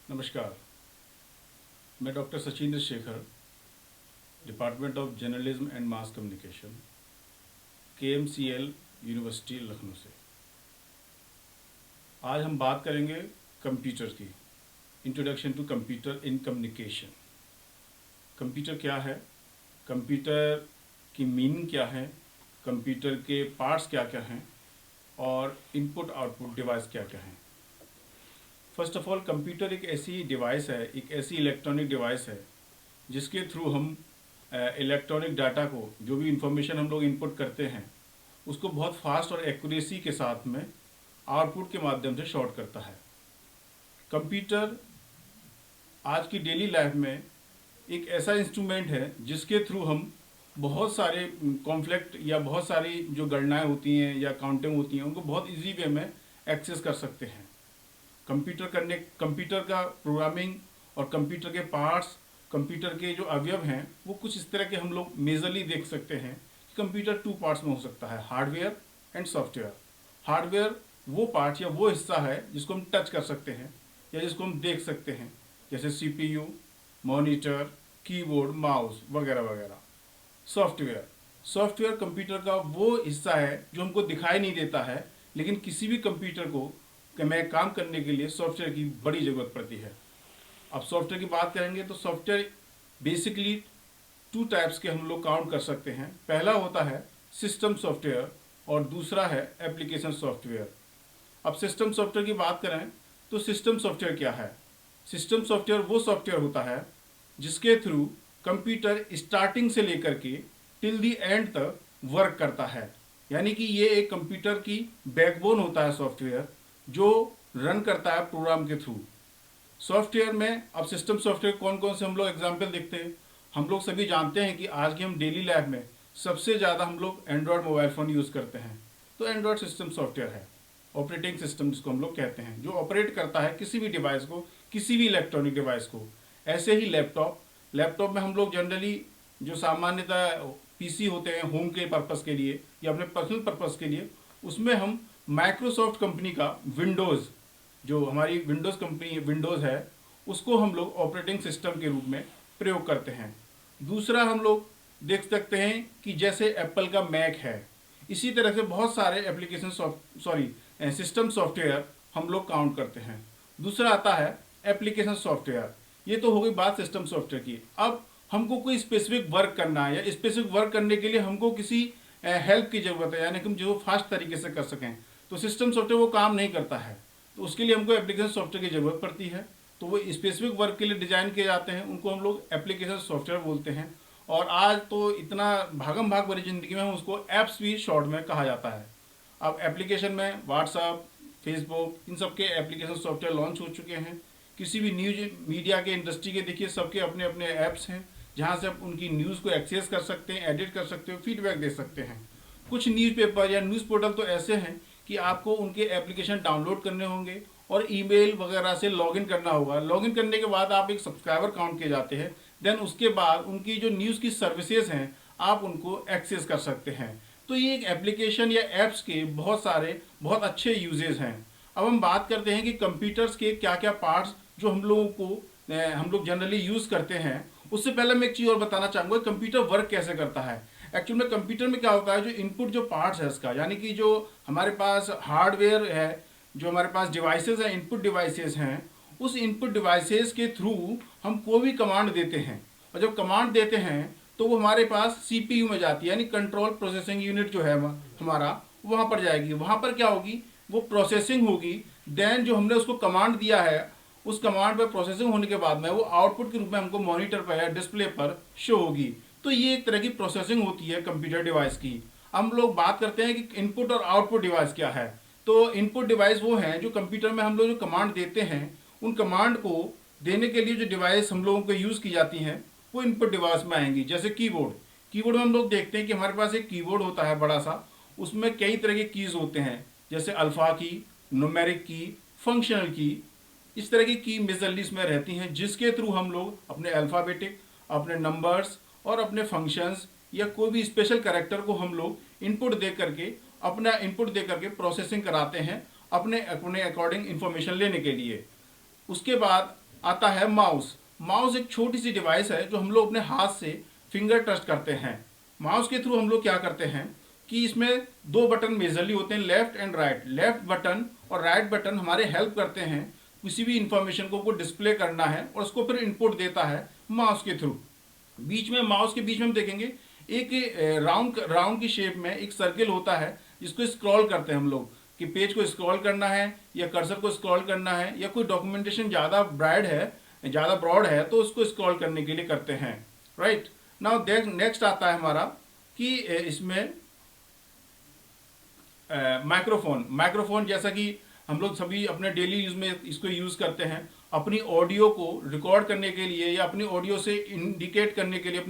नमस्कार। मैं doctor Sachindra Shekhar, department of journalism and mass communication, KMCL university Lucknow से। आज हम बात करेंगे कंप्यूटर की। Introduction to computer in communication. Computer क्या है, कंप्यूटर की मीनिंग क्या है, कंप्यूटर के पार्ट्स क्या क्या हैं और इनपुट आउटपुट डिवाइस क्या क्या हैं। फर्स्ट ऑफ ऑल, कंप्यूटर एक ऐसी डिवाइस है, एक ऐसी इलेक्ट्रॉनिक डिवाइस है जिसके थ्रू हम इलेक्ट्रॉनिक डाटा को, जो भी इंफॉर्मेशन हम लोग इनपुट करते हैं, उसको बहुत फास्ट और एक्यूरेसी के साथ में आउटपुट के माध्यम से शॉर्ट करता है। कंप्यूटर आज की डेली लाइफ में एक ऐसा इंस्ट्रूमेंट है जिसके थ्रू हम बहुत सारे कॉन्फ्लिक्ट या बहुत सारी जो गणनाएं होती हैं या काउंटिंग होती हैं उनको बहुत इजी वे में एक्सेस कर सकते हैं। कंप्यूटर का प्रोग्रामिंग और कंप्यूटर के पार्ट्स, कंप्यूटर के जो अवयव हैं, वो कुछ इस तरह के हम लोग मेजरली देख सकते हैं कि कंप्यूटर 2 पार्ट्स में हो सकता है, हार्डवेयर एंड सॉफ्टवेयर। हार्डवेयर वो पार्ट या वो हिस्सा है जिसको हम टच कर सकते हैं या जिसको हम देख सकते हैं, जैसे CPU, मॉनिटर, कीबोर्ड, माउस वगैरह वगैरह। सॉफ्टवेयर कंप्यूटर का वो हिस्सा है जो हमको दिखाई नहीं देता है, लेकिन किसी भी कंप्यूटर को में काम करने के लिए सॉफ्टवेयर की बड़ी ज़रूरत पड़ती है। अब सॉफ्टवेयर की बात करेंगे तो सॉफ्टवेयर बेसिकली 2 टाइप्स के हम लोग काउंट कर सकते हैं। पहला होता है सिस्टम सॉफ्टवेयर और दूसरा है एप्लीकेशन सॉफ्टवेयर। अब सिस्टम सॉफ्टवेयर की बात करें तो सिस्टम सॉफ्टवेयर क्या है? सिस्टम सॉफ्टवेयर वो सॉफ्टवेयर होता है जिसके थ्रू कंप्यूटर स्टार्टिंग से लेकर के टिल दी एंड तक वर्क करता है। यानी कि ये एक कंप्यूटर की बैकबोन होता है सॉफ्टवेयर, जो रन करता है प्रोग्राम के थ्रू। सॉफ्टवेयर में अब सिस्टम सॉफ्टवेयर कौन कौन से हम लोग एग्जाम्पल देखते हैं। हम लोग सभी जानते हैं कि आज की हम डेली लाइफ में सबसे ज़्यादा हम लोग एंड्रॉयड मोबाइल फ़ोन यूज़ करते हैं, तो एंड्रॉयड सिस्टम सॉफ्टवेयर है, ऑपरेटिंग सिस्टम जिसको हम लोग कहते हैं, जो ऑपरेट करता है किसी भी डिवाइस को, किसी भी इलेक्ट्रॉनिक डिवाइस को। ऐसे ही लैपटॉप में हम लोग जनरली जो सामान्यतः PC होते हैं होम के पर्पज़ के लिए या अपने पर्सनल पर्पज़ के लिए, उसमें हम माइक्रोसॉफ्ट कंपनी का विंडोज़, जो हमारी विंडोज़ कंपनी विंडोज़ है, उसको हम लोग ऑपरेटिंग सिस्टम के रूप में प्रयोग करते हैं। दूसरा हम लोग देख सकते हैं कि जैसे एप्पल का मैक है, इसी तरह से बहुत सारे एप्लीकेशन सिस्टम सॉफ्टवेयर हम लोग काउंट करते हैं। दूसरा आता है एप्लीकेशन सॉफ्टवेयर। ये तो हो गई बात सिस्टम सॉफ्टवेयर की। अब हमको कोई स्पेसिफिक वर्क करना है या स्पेसिफिक वर्क करने के लिए हमको किसी हेल्प की ज़रूरत है, यानी कि हम जो फास्ट तरीके से कर सकें, तो सिस्टम सॉफ्टवेयर वो काम नहीं करता है, तो उसके लिए हमको एप्लीकेशन सॉफ्टवेयर की ज़रूरत पड़ती है। तो वो स्पेसिफिक वर्क के लिए डिज़ाइन किए जाते हैं, उनको हम लोग एप्लीकेशन सॉफ्टवेयर बोलते हैं। और आज तो इतना भागम भाग भरी ज़िंदगी में हम उसको ऐप्स भी शॉर्ट में कहा जाता है। अब एप्लीकेशन में व्हाट्सअप, फेसबुक, इन सब के एप्लीकेशन सॉफ्टवेयर लॉन्च हो चुके हैं। किसी भी न्यूज मीडिया के इंडस्ट्री के देखिए सबके अपने अपने ऐप्स हैं, जहाँ से आप उनकी न्यूज़ को एक्सेस कर सकते हैं, एडिट कर सकते हो, फीडबैक दे सकते हैं। कुछ न्यूज़पेपर या न्यूज़ पोर्टल तो ऐसे हैं कि आपको उनके एप्लीकेशन डाउनलोड करने होंगे और ईमेल वगैरह से लॉगिन करना होगा। लॉगिन करने के बाद आप एक सब्सक्राइबर काउंट किए जाते हैं। देन उसके बाद उनकी जो न्यूज़ की सर्विसेज हैं, आप उनको एक्सेस कर सकते हैं। तो ये एक एप्लीकेशन या ऐप्स के बहुत सारे बहुत अच्छे यूजेज हैं। अब हम बात करते हैं कि कंप्यूटर्स के क्या क्या पार्ट्स जो हम लोग जनरली यूज़ करते हैं। उससे पहले मैं एक चीज़ और बताना चाहूँगा, कंप्यूटर वर्क कैसे करता है। एक्चुअल में कंप्यूटर में क्या होता है, जो इनपुट जो पार्ट्स है इसका, यानी कि जो हमारे पास हार्डवेयर है, जो हमारे पास डिवाइसेस हैं, इनपुट डिवाइसेस हैं, उस इनपुट डिवाइसेस के थ्रू हम कोई भी कमांड देते हैं। और जब कमांड देते हैं तो वो हमारे पास CPU में जाती है, यानी कंट्रोल प्रोसेसिंग यूनिट जो है हमारा, वहाँ पर जाएगी। वहाँ पर क्या होगी, वो प्रोसेसिंग होगी। देन जो हमने उसको कमांड दिया है, उस कमांड पर प्रोसेसिंग होने के बाद में वो आउटपुट के रूप में हमको मॉनिटर पर या डिस्प्ले पर शो होगी। तो ये एक तरह की प्रोसेसिंग होती है कंप्यूटर डिवाइस की। हम लोग बात करते हैं कि इनपुट और आउटपुट डिवाइस क्या है। तो इनपुट डिवाइस वो हैं जो कंप्यूटर में हम लोग जो कमांड देते हैं, उन कमांड को देने के लिए जो डिवाइस हम लोगों को यूज़ की जाती हैं, वो इनपुट डिवाइस में आएंगी। जैसे कीबोर्ड में हम लोग देखते हैं कि हमारे पास एक कीबोर्ड होता है बड़ा सा, उसमें कई तरह के कीज़ होते हैं, जैसे अल्फ़ा की, न्यूमेरिक की, फंक्शनल की। इस तरह की मेजरली इसमें रहती हैं, जिसके थ्रू हम लोग अपने अल्फ़ाबेटिक, अपने नंबर्स और अपने फंक्शंस या कोई भी स्पेशल कैरेक्टर को हम लोग इनपुट दे करके प्रोसेसिंग कराते हैं अपने अपने अकॉर्डिंग इंफॉर्मेशन लेने के लिए। उसके बाद आता है माउस। माउस एक छोटी सी डिवाइस है जो हम लोग अपने हाथ से फिंगर टच करते हैं। माउस के थ्रू हम लोग क्या करते हैं कि इसमें दो बटन मेजरली होते हैं, left and right. Left button और राइट बटन हमारे हेल्प करते हैं किसी भी इंफॉर्मेशन को डिस्प्ले करना है और उसको फिर इनपुट देता है माउस के थ्रू। बीच में माउस के बीच में हम देखेंगे एक राउंड राउंड की शेप में एक सर्किल होता है जिसको स्क्रॉल करते हैं हम लोग, कि पेज को स्क्रॉल करना है या कर्सर को स्क्रॉल करना है या कोई डॉक्यूमेंटेशन ज़्यादा ब्रॉड है तो उसको स्क्रॉल करने के लिए करते हैं। राइट नाउ नेक्स्ट आता है हमारा कि इसमें माइक्रोफोन जैसा कि हम लोग सभी अपने डेली यूज में इसको यूज करते हैं अपनी ऑडियो को रिकॉर्ड करने के लिए या अपनी ऑडियो से इंडिकेट करने के लिए,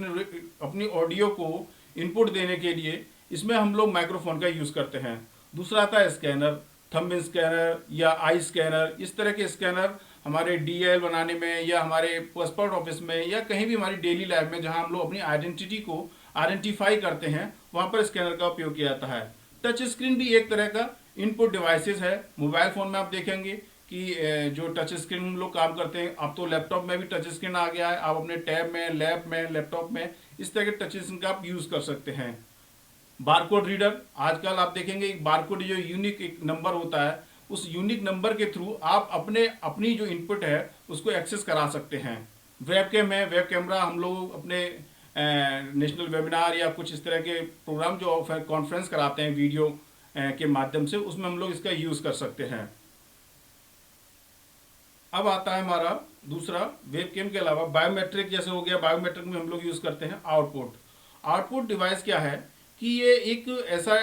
अपनी ऑडियो को इनपुट देने के लिए इसमें हम लोग माइक्रोफोन का यूज करते हैं। दूसरा आता है स्कैनर, थंब स्कैनर या आई स्कैनर। इस तरह के स्कैनर हमारे डीएल बनाने में या हमारे पासपोर्ट ऑफिस में या कहीं भी हमारी डेली लाइफ में जहां हम लोग अपनी आइडेंटिटी को आइडेंटिफाई करते हैं वहां पर स्कैनर का उपयोग किया जाता है। टच स्क्रीन भी एक तरह का इनपुट डिवाइसेस है। मोबाइल फोन में आप देखेंगे कि जो टच स्क्रीन हम लोग काम करते हैं, अब तो लैपटॉप में भी टच स्क्रीन आ गया है। आप अपने टैब में, लैप में, लैपटॉप में इस तरह के टच स्क्रीन का आप यूज कर सकते हैं। बारकोड रीडर, आजकल आप देखेंगे एक बारकोड जो यूनिक एक नंबर होता है, उस यूनिक नंबर के थ्रू आप अपनी जो इनपुट है उसको एक्सेस करा सकते हैं। वेब कैम है, वेब कैमरा हम लोग अपने नेशनल वेबिनार या कुछ इस तरह के प्रोग्राम जो कॉन्फ्रेंस कराते हैं वीडियो के माध्यम से, उसमें हम लोग इसका यूज कर सकते हैं। अब आता है हमारा दूसरा, वेबकैम के अलावा बायोमेट्रिक जैसे हो गया, बायोमेट्रिक में हम लोग यूज करते हैं आउटपुट। आउटपुट डिवाइस क्या है कि ये एक ऐसा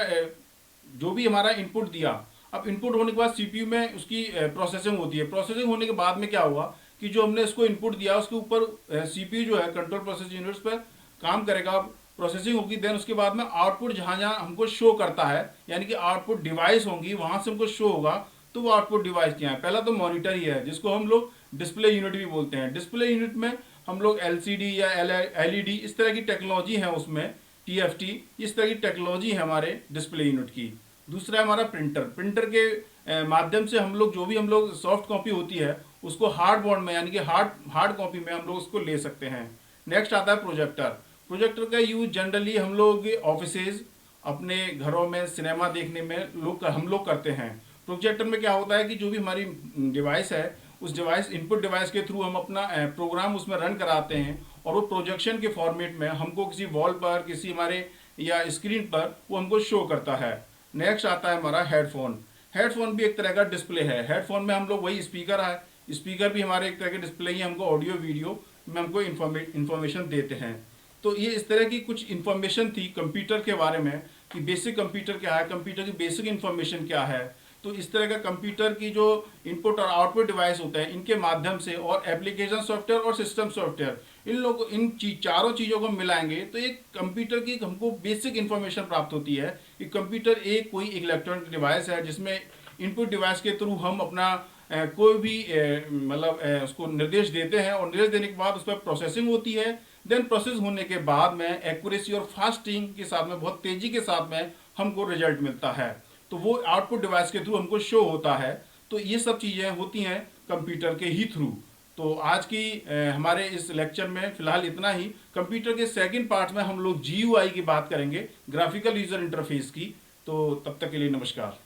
जो भी हमारा इनपुट दिया, अब इनपुट होने के बाद सीपीयू में उसकी प्रोसेसिंग होती है। प्रोसेसिंग होने के बाद में क्या हुआ कि जो हमने इसको इनपुट दिया उसके ऊपर सीपीयू जो है कंट्रोल प्रोसेस यूनिट्स पर काम करेगा, प्रोसेसिंग होगी। देन उसके बाद में आउटपुट जहां जहां हमको शो करता है, यानी कि आउटपुट डिवाइस होंगी वहां से हमको शो होगा। तो वो आउटपुट डिवाइस क्या है? पहला तो मॉनिटर ही है जिसको हम लोग डिस्प्ले यूनिट भी बोलते हैं। डिस्प्ले यूनिट में हम लोग एलसीडी या एलईडी इस तरह की टेक्नोलॉजी है उसमें, टीएफटी इस तरह की टेक्नोलॉजी है हमारे डिस्प्ले यूनिट की। दूसरा है हमारा प्रिंटर। प्रिंटर के माध्यम से हम लोग जो भी हम लोग सॉफ्ट कॉपी होती है उसको हार्ड बोर्ड में यानी कि हार्ड कॉपी में हम लोग उसको ले सकते हैं। नेक्स्ट आता है प्रोजेक्टर। प्रोजेक्टर का यूज जनरली हम लोग ऑफिसेज, अपने घरों में सिनेमा देखने में हम लोग करते हैं। प्रोजेक्टर में क्या होता है कि जो भी हमारी डिवाइस है उस डिवाइस इनपुट डिवाइस के थ्रू हम अपना प्रोग्राम उसमें रन कराते हैं और वो प्रोजेक्शन के फॉर्मेट में हमको किसी वॉल पर, किसी हमारे या स्क्रीन पर वो हमको शो करता है। नेक्स्ट आता है हमारा हेडफोन। हेडफोन भी एक तरह का डिस्प्ले है। हेडफोन में हम लोग वही स्पीकर है, स्पीकर भी हमारे एक तरह के डिस्प्ले ही हमको ऑडियो वीडियो में हमको इन्फॉर्मेशन देते हैं। तो ये इस तरह की कुछ इन्फॉर्मेशन थी कंप्यूटर के बारे में कि बेसिक कंप्यूटर क्या है, कंप्यूटर की बेसिक इन्फॉर्मेशन क्या है। तो इस तरह का कंप्यूटर की जो इनपुट और आउटपुट डिवाइस होता है इनके माध्यम से, और एप्लीकेशन सॉफ्टवेयर और सिस्टम सॉफ्टवेयर, चारों चीज़ों को मिलाएंगे तो एक कंप्यूटर की हमको बेसिक इन्फॉर्मेशन प्राप्त होती है कि कंप्यूटर एक कोई इलेक्ट्रॉनिक डिवाइस है जिसमें इनपुट डिवाइस के थ्रू हम अपना कोई भी उसको निर्देश देते हैं और निर्देश देने के बाद उस पर प्रोसेसिंग होती है। देन प्रोसेस होने के बाद में एक्यूरेसी और फास्टिंग के साथ में, बहुत तेजी के साथ में हमको रिजल्ट मिलता है। तो वो आउटपुट डिवाइस के थ्रू हमको शो होता है। तो ये सब चीज़ें होती हैं कंप्यूटर के ही थ्रू। तो आज की हमारे इस लेक्चर में फिलहाल इतना ही। कंप्यूटर के सेकंड पार्ट में हम लोग GUI की बात करेंगे, ग्राफिकल यूजर इंटरफेस की। तो तब तक के लिए नमस्कार।